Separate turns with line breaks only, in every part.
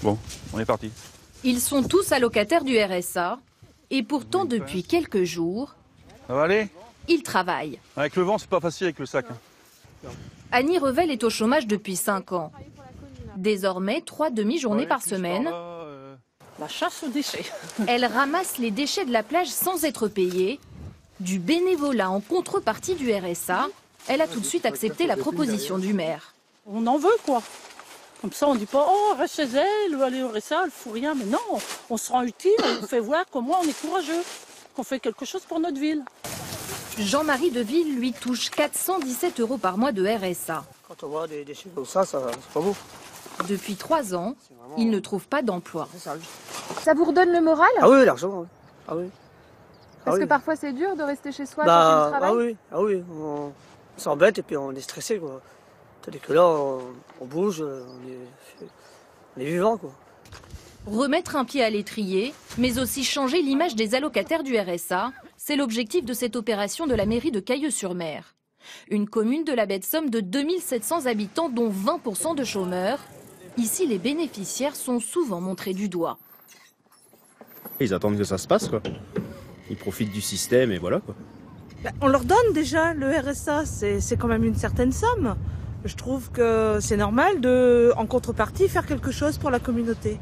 Bon, on est parti.
Ils sont tous allocataires du RSA et pourtant depuis quelques jours,
Ça va aller?
ils travaillent.
Avec le vent, c'est pas facile avec le sac.
Annie Revel est au chômage depuis 5 ans. Désormais, 3 demi-journées par semaine.
La chasse aux déchets.
Elle ramasse les déchets de la plage sans être payée. Du bénévolat en contrepartie du RSA. Elle a tout de suite accepté la proposition du maire.
On en veut, quoi. Comme ça, on ne dit pas, oh, reste chez elle, ou aller au RSA, elle ne fout rien. Mais non, on se rend utile, on fait voir comment on est courageux, qu'on fait quelque chose pour notre ville.
Jean-Marie Deville, lui, touche 417 € par mois de RSA.
Quand on voit des déchets comme ça, c'est pas beau.
Depuis 3 ans, il ne trouve pas d'emploi.
Ça vous redonne le moral?
Ah oui, largement. Oui. Ah oui.
Parce que parfois c'est dur de rester chez soi quand on travaille.
Ah oui, on s'embête et puis on est stressé, quoi. Tandis que là, on bouge, on est vivant, quoi.
Remettre un pied à l'étrier, mais aussi changer l'image des allocataires du RSA, c'est l'objectif de cette opération de la mairie de Cailleux-sur-Mer. Une commune de la baie de Somme de 2700 habitants, dont 20% de chômeurs. Ici, les bénéficiaires sont souvent montrés du doigt.
Ils attendent que ça se passe, quoi. Ils profitent du système et voilà, quoi.
On leur donne déjà le RSA, c'est quand même une certaine somme. Je trouve que c'est normal de, en contrepartie, faire quelque chose pour la communauté.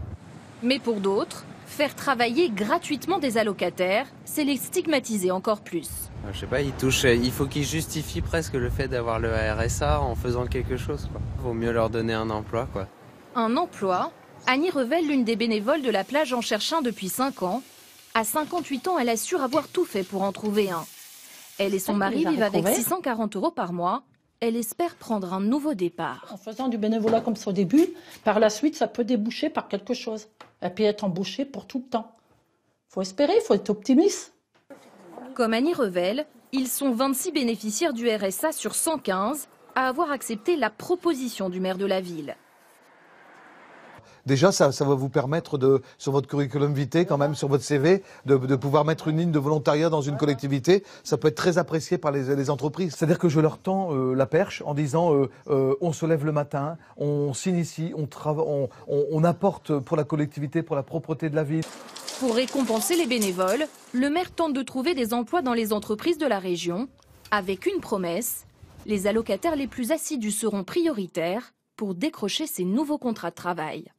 Mais pour d'autres, faire travailler gratuitement des allocataires, c'est les stigmatiser encore plus.
Je sais pas, il faut qu'ils justifient presque le fait d'avoir le RSA en faisant quelque chose, quoi. Vaut mieux leur donner un emploi, quoi.
Un emploi? Annie Revel, l'une des bénévoles de la plage, en cherche un depuis 5 ans. À 58 ans, elle assure avoir tout fait pour en trouver un. Elle et son mari vivent avec 640 € par mois. Elle espère prendre un nouveau départ.
En faisant du bénévolat comme ça au début, par la suite, ça peut déboucher par quelque chose. Et puis être embauché pour tout le temps. Il faut espérer, il faut être optimiste.
Comme Annie Revel, ils sont 26 bénéficiaires du RSA sur 115 à avoir accepté la proposition du maire de la ville.
Déjà, ça va vous permettre sur votre curriculum vitae, quand même, sur votre CV, de pouvoir mettre une ligne de volontariat dans une collectivité. Ça peut être très apprécié par les entreprises. C'est-à-dire que je leur tends la perche en disant on se lève le matin, on s'initie, on apporte pour la collectivité, pour la propreté de la ville.
Pour récompenser les bénévoles, le maire tente de trouver des emplois dans les entreprises de la région, avec une promesse, les allocataires les plus assidus seront prioritaires pour décrocher ces nouveaux contrats de travail.